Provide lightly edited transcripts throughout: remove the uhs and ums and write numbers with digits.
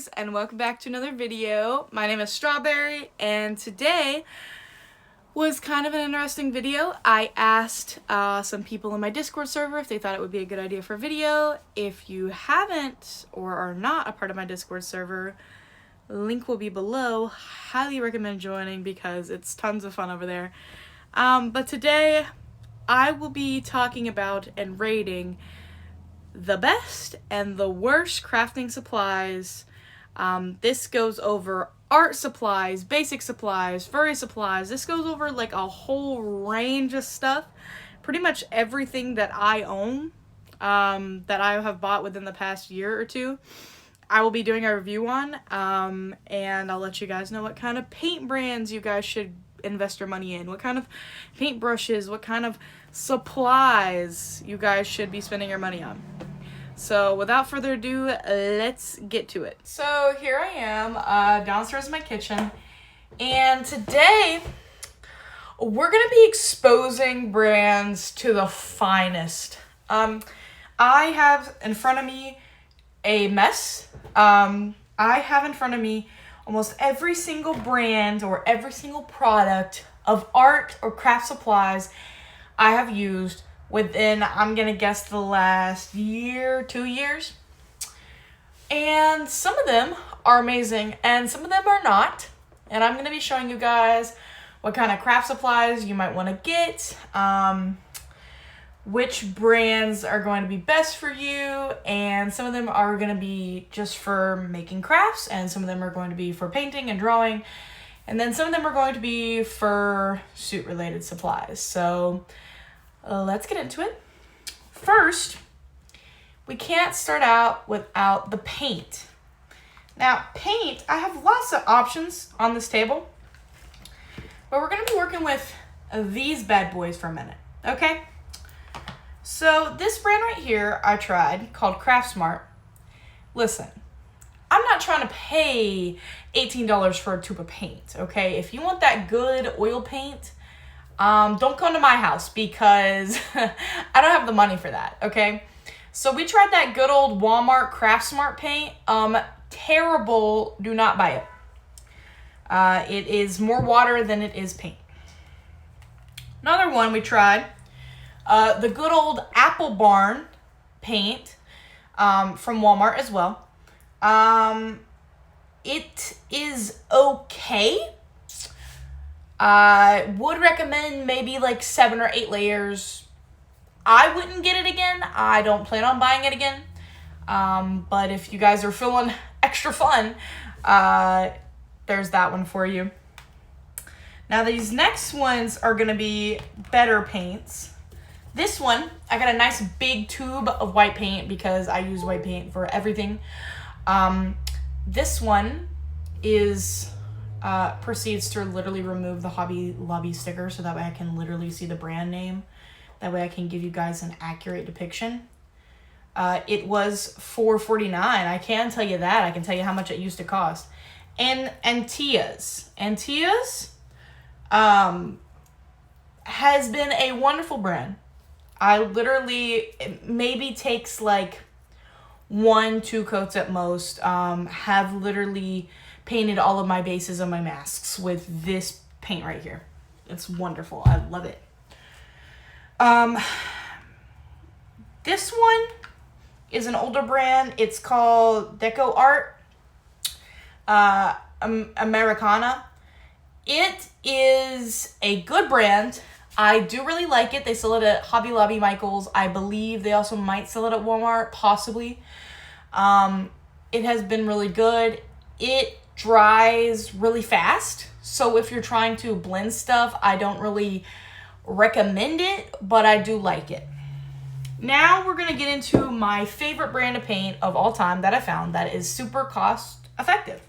guys, and welcome back to another video. My name is Strawberry, and today was kind of an interesting video. I asked some people in my Discord server if they thought it would be a good idea for a video. If you haven't or are not a part of my Discord server, link will be below. Highly recommend joining because it's tons of fun over there. But today I will be talking about and rating the best and the worst crafting supplies. This goes over art supplies, basic supplies, furry supplies. This goes over like a whole range of stuff. Pretty much everything that I own, that I have bought within the past year or two, I will be doing a review on. And I'll let you guys know what kind of paint brands you guys should invest your money in, what kind of paint brushes, what kind of supplies you guys should be spending your money on. So without further ado, let's get to it. So here I am downstairs in my kitchen, and today we're gonna be exposing brands to the finest. I have in front of me a mess. I have in front of me almost every single brand or every single product of art or craft supplies I have used within, I'm gonna guess, the last year, 2 years. And some of them are amazing and some of them are not. And I'm gonna be showing you guys what kind of craft supplies you might wanna get, which brands are going to be best for you, and some of them are going to be just for making crafts, and some of them are going to be for painting and drawing, and then some of them are going to be for suit related supplies. So let's get into it. First, we can't start out without the paint. Now, paint, I have lots of options on this table, but we're going to be working with these bad boys for a minute, okay? So this brand right here I tried, called CraftSmart. Listen, I'm not trying to pay $18 for a tube of paint, okay? If you want that good oil paint, don't come to my house because I don't have the money for that, okay? So we tried that good old Walmart CraftSmart paint. Terrible, do not buy it. It is more water than it is paint. Another one we tried, the good old Apple Barn paint from Walmart as well. It is okay. I would recommend maybe like 7 or 8 layers. I wouldn't get it again. I don't plan on buying it again. But if you guys are feeling extra fun, there's that one for you. Now these next ones are going to be better paints. This one, I got a nice big tube of white paint because I use white paint for everything. This one is proceeds to literally remove the Hobby Lobby sticker so that way I can literally see the brand name. That way I can give you guys an accurate depiction. It was $4.49. I can tell you that. I can tell you how much it used to cost. And Antia's has been a wonderful brand. I literally, it maybe takes like 1-2 coats at most. Have literally painted all of my bases on my masks with this paint right here. It's wonderful. I love it. This one is an older brand. It's called Deco Art Americana. It is a good brand. I do really like it. They sell it at Hobby Lobby, Michael's. I believe they also might sell it at Walmart, possibly. It has been really good. It dries really fast. So if you're trying to blend stuff, I don't really recommend it, but I do like it. Now we're going to get into my favorite brand of paint of all time that I found that is super cost effective.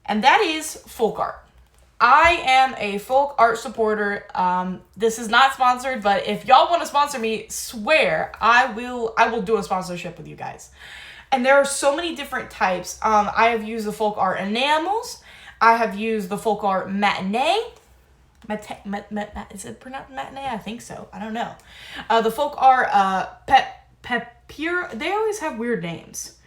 And that is folk art. I am a folk art supporter. This is not sponsored, but if y'all want to sponsor me, swear I will do a sponsorship with you guys. And there are so many different types. I have used the folk art enamels. I have used the folk art matinee. Is it pronounced matinee? I think so. I don't know. The folk art pure. They always have weird names.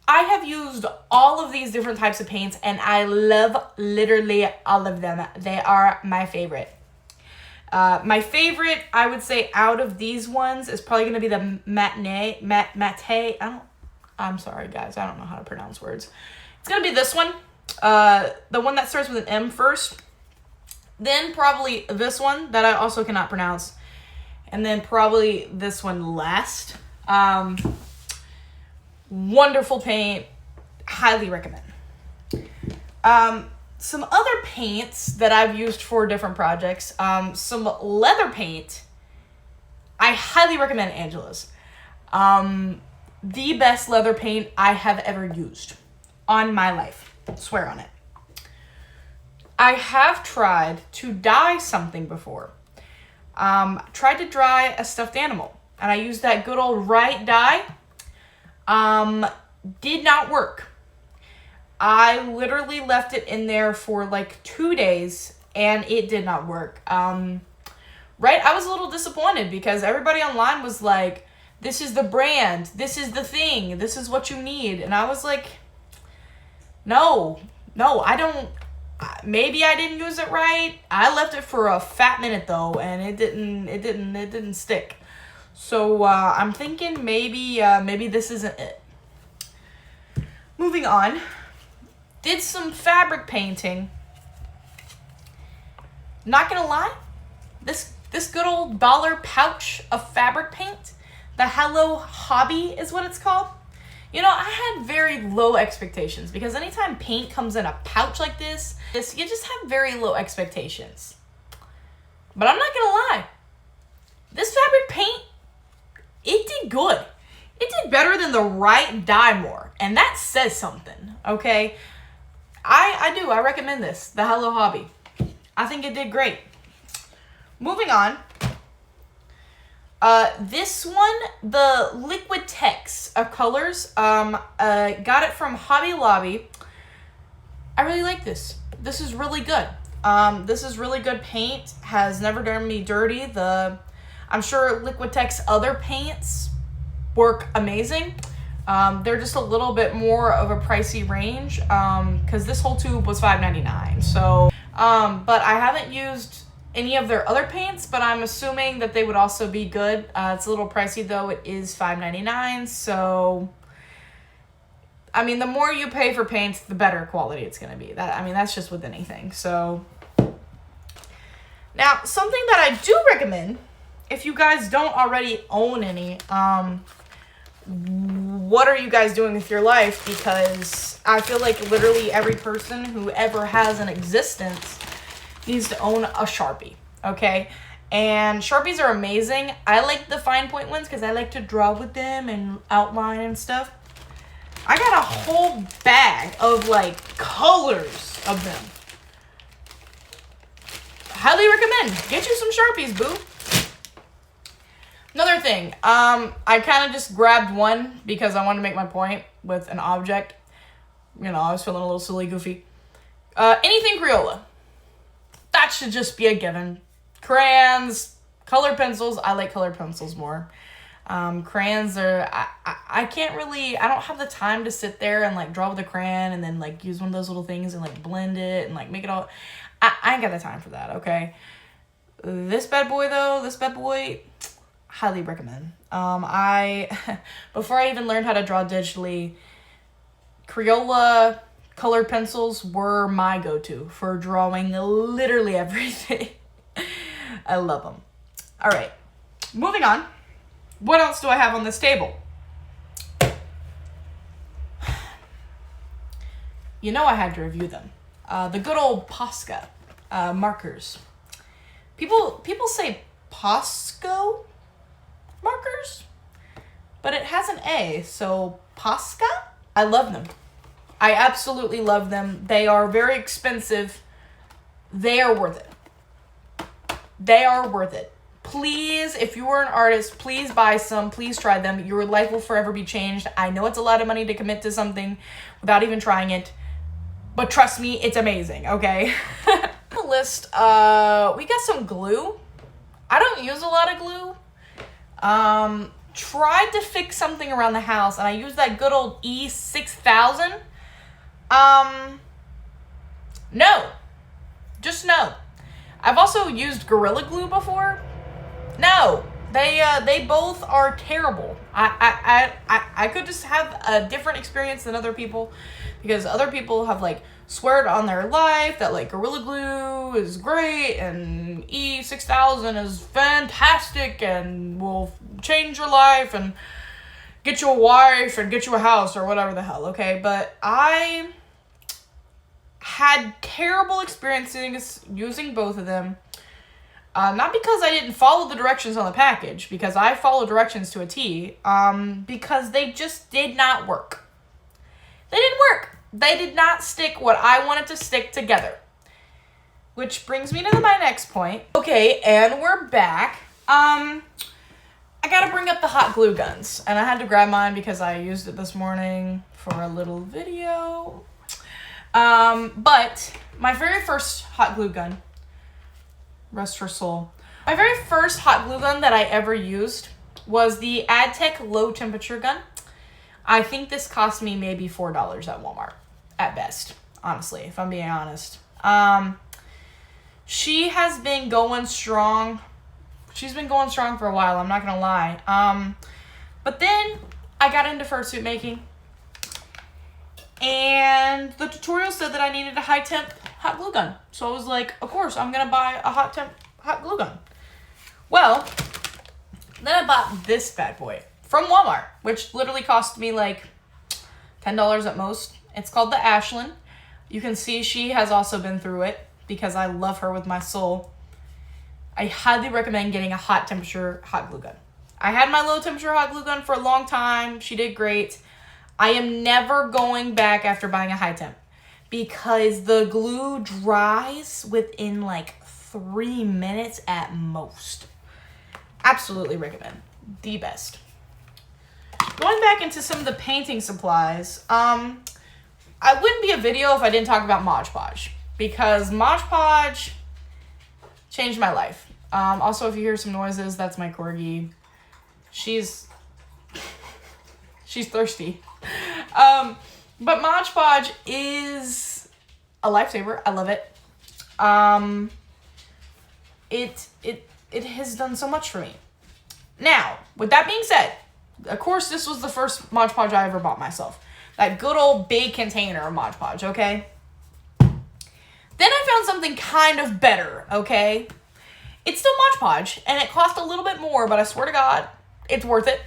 I have used all of these different types of paints, and I love literally all of them. They are my favorite. My favorite, I would say, out of these ones is probably going to be the Matte. I'm sorry, guys. I don't know how to pronounce words. It's going to be this one. The one that starts with an M first. Then probably this one that I also cannot pronounce. And then probably this one last. Wonderful paint. Highly recommend. Some other paints that I've used for different projects. Some leather paint. I highly recommend Angela's. The best leather paint I have ever used on my life. Swear on it. I have tried to dye something before. Tried to dye a stuffed animal, and I used that good old Right dye. Did not work. I literally left it in there for like 2 days, and it did not work. Right, I was a little disappointed because everybody online was like, this is the brand, this is the thing, this is what you need. And I was like, no, I don't, maybe I didn't use it right. I left it for a fat minute though, and it didn't stick. So, I'm thinking maybe this isn't it. Moving on. Did some fabric painting. Not gonna lie, this good old dollar pouch of fabric paint, the Hello Hobby is what it's called. You know, I had very low expectations because anytime paint comes in a pouch like this, you just have very low expectations. But I'm not gonna lie, this fabric paint, it did good. It did better than the Right dye more, and that says something, okay? I recommend this, the Hello Hobby. I think it did great. Moving on. This one, the Liquid Text of colors, got it from Hobby Lobby. I really like this. This is really good. This is really good paint. Has never done me dirty. I'm sure Liquid Text other paints work amazing. They're just a little bit more of a pricey range, because this whole tube was $5.99. So, but I haven't used any of their other paints, but I'm assuming that they would also be good. It's a little pricey though. It is $5.99. So, I mean, the more you pay for paints, the better quality it's going to be. That's just with anything. So, now something that I do recommend, if you guys don't already own any, what are you guys doing with your life? Because I feel like literally every person who ever has an existence needs to own a Sharpie, okay? And Sharpies are amazing. I like the fine point ones because I like to draw with them and outline and stuff. I got a whole bag of like colors of them. Highly recommend. Get you some Sharpies, boo. Another thing, I kind of just grabbed one because I wanted to make my point with an object. You know, I was feeling a little silly, goofy. Anything Crayola. That should just be a given. Crayons, colored pencils. I like colored pencils more. Crayons are, I can't really, I don't have the time to sit there and like draw with a crayon and then like use one of those little things and like blend it and like make it all. I ain't got the time for that, okay? This bad boy though, highly recommend. Before I even learned how to draw digitally, Crayola colored pencils were my go-to for drawing literally everything. I love them. All right, moving on. What else do I have on this table? You know I had to review them. The good old Posca markers. People say Posco markers, but it has an A, so Posca? I love them. I absolutely love them. They are very expensive. They are worth it. They are worth it. Please, if you are an artist, please buy some. Please try them. Your life will forever be changed. I know it's a lot of money to commit to something without even trying it, but trust me, it's amazing, okay? On the list, we got some glue. I don't use a lot of glue. tried to fix something around the house and I used that good old E6000, no. Just no. I've also used Gorilla Glue before. No. They both are terrible. I could just have a different experience than other people, because other people have like sweared on their life that like Gorilla Glue is great and E6000 is fantastic and will change your life and get you a wife and get you a house or whatever the hell, okay? But I had terrible experiences using both of them. Not because I didn't follow the directions on the package, because I follow directions to a T, because they just did not work. They didn't work. They did not stick what I wanted to stick together. Which brings me to my next point. Okay, and we're back. I gotta bring up the hot glue guns. And I had to grab mine because I used it this morning for a little video. But my very first hot glue gun, rest her soul. My very first hot glue gun that I ever used was the AdTech low temperature gun. I think this cost me maybe $4 at Walmart, at best, honestly, if I'm being honest. She has been going strong. She's been going strong for a while, I'm not gonna lie. But then I got into fursuit making, and the tutorial said that I needed a high temp hot glue gun. So I was like, of course, I'm gonna buy a hot temp hot glue gun. Well, then I bought this bad boy from Walmart, which literally cost me like $10 at most. It's called the Ashlyn. You can see she has also been through it because I love her with my soul. I highly recommend getting a hot temperature hot glue gun. I had my low temperature hot glue gun for a long time. She did great. I am never going back after buying a high temp, because the glue dries within like 3 minutes at most. Absolutely recommend. The best. Going back into some of the painting supplies, I wouldn't be a video if I didn't talk about Mod Podge, because Mod Podge changed my life. Also, if you hear some noises, that's my corgi. She's thirsty. But Mod Podge is a lifesaver. I love it. It has done so much for me. Now, with that being said, of course, this was the first Mod Podge I ever bought myself. That good old big container of Mod Podge, okay? Then I found something kind of better, okay? It's still Mod Podge, and it cost a little bit more, but I swear to God, it's worth it.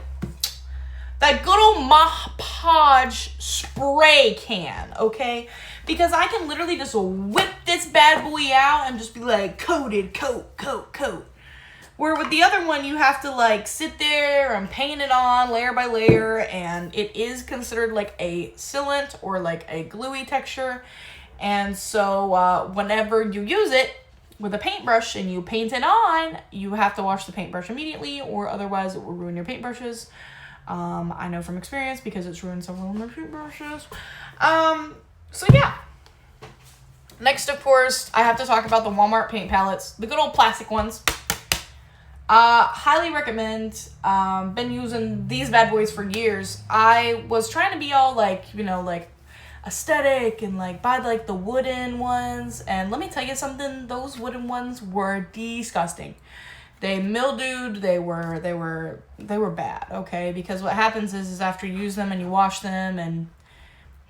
That good old Mod Podge spray can, okay? Because I can literally just whip this bad boy out and just be like, coated, coat. Where with the other one, you have to like sit there and paint it on layer by layer, and it is considered like a sealant or like a gluey texture. And so whenever you use it with a paintbrush and you paint it on, you have to wash the paintbrush immediately, or otherwise it will ruin your paintbrushes. I know from experience because it's ruined several of my paintbrushes. So yeah. Next, of course, I have to talk about the Walmart paint palettes, the good old plastic ones. Highly recommend. Been using these bad boys for years. I was trying to be all like, you know, like aesthetic and like buy like the wooden ones. And let me tell you something, those wooden ones were disgusting. They mildewed, they were bad, okay? Because what happens is after you use them and you wash them and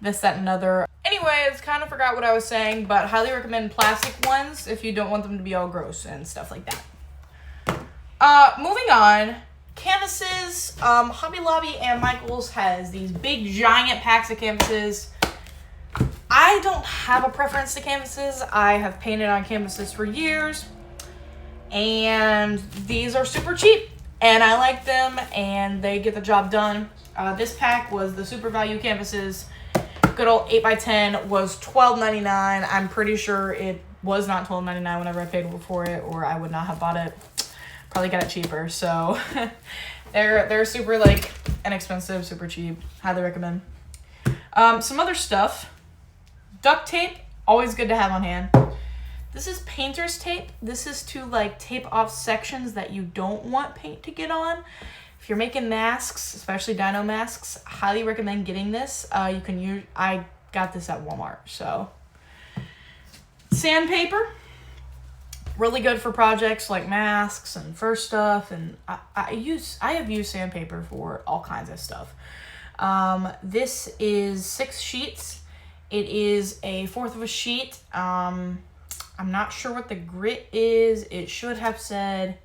this, that, and another. Anyways, kind of forgot what I was saying, but highly recommend plastic ones if you don't want them to be all gross and stuff like that. Moving on, canvases. Hobby Lobby and Michaels has these big giant packs of canvases. I don't have a preference to canvases. I have painted on canvases for years, and these are super cheap, and I like them, and they get the job done. This pack was the Super Value canvases. Good old 8x10 was $12.99. I'm pretty sure it was not $12.99 whenever I paid for it, or I would not have bought it. Probably got it cheaper, so they're super like inexpensive, super cheap. Highly recommend. Some other stuff. Duct tape, always good to have on hand. This is painter's tape. This is to like tape off sections that you don't want paint to get on. If you're making masks, especially dino masks, highly recommend getting this. You can use, I got this at Walmart. So sandpaper, really good for projects like masks and fur stuff, and I have used sandpaper for all kinds of stuff. This is 6 sheets. It is a 1/4 of a sheet. I'm not sure what the grit is. It should have said,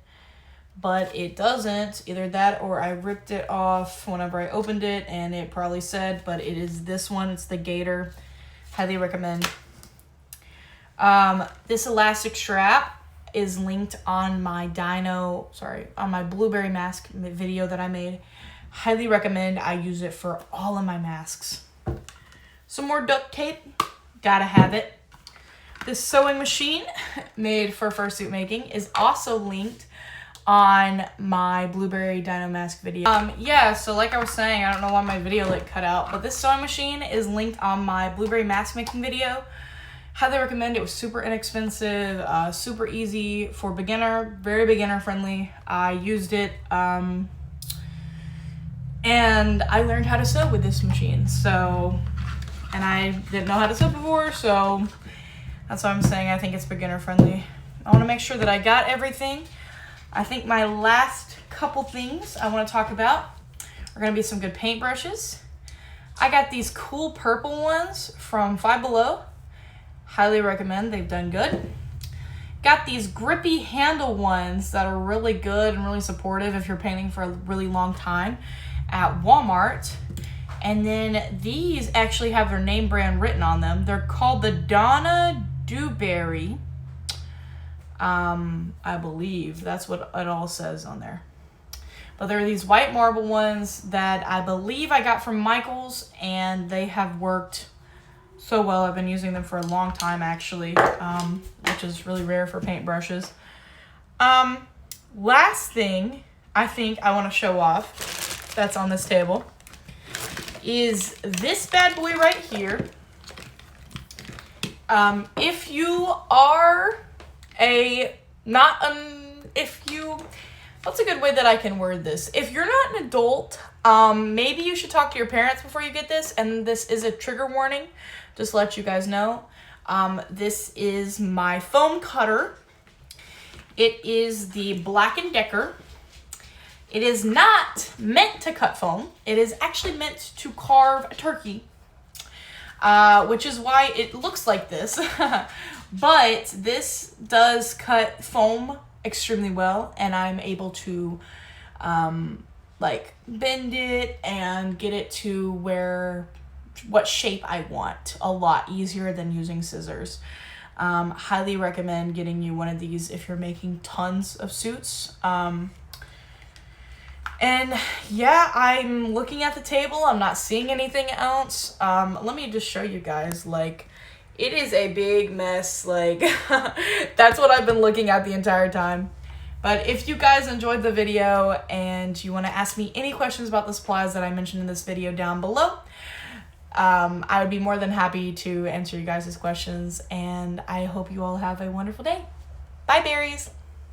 but it doesn't. Either that or I ripped it off whenever I opened it and it probably said, but it is this one. It's the Gator. Highly recommend. This elastic strap is linked on my on my blueberry mask video that I made. Highly recommend. I use it for all of my masks. Some more duct tape. Gotta have it. This sewing machine made for fursuit making is also linked on my blueberry dino mask video. Yeah, so like I was saying, I don't know why my video like cut out, but this sewing machine is linked on my blueberry mask making video. Highly recommend. It was super inexpensive, super easy for beginner, very beginner friendly. I used it, and I learned how to sew with this machine. So, and I didn't know how to sew before, so that's why I'm saying I think it's beginner friendly. I want to make sure that I got everything. I think my last couple things I want to talk about are going to be some good paintbrushes. I got these cool purple ones from Five Below. Highly recommend. They've done good. Got these grippy handle ones that are really good and really supportive if you're painting for a really long time at Walmart. And then these actually have their name brand written on them. They're called the Donna Dewberry. I believe that's what it all says on there. But there are these white marble ones that I believe I got from Michael's, and they have worked so well. I've been using them for a long time actually, which is really rare for paintbrushes. Last thing I think I want to show off that's on this table is this bad boy right here. If you are what's a good way that I can word this? If you're not an adult, maybe you should talk to your parents before you get this, and this is a trigger warning, just to let you guys know. This is my foam cutter. It is the Black & Decker. It is not meant to cut foam. It is actually meant to carve a turkey, which is why it looks like this. But this does cut foam extremely well, and I'm able to like bend it and get it to what shape I want a lot easier than using scissors. Highly recommend getting you one of these if you're making tons of suits. And yeah, I'm looking at the table. I'm not seeing anything else. Let me just show you guys, like, it is a big mess. Like, that's what I've been looking at the entire time. But if you guys enjoyed the video and you want to ask me any questions about the supplies that I mentioned in this video down below, I would be more than happy to answer you guys' questions. And I hope you all have a wonderful day. Bye, berries.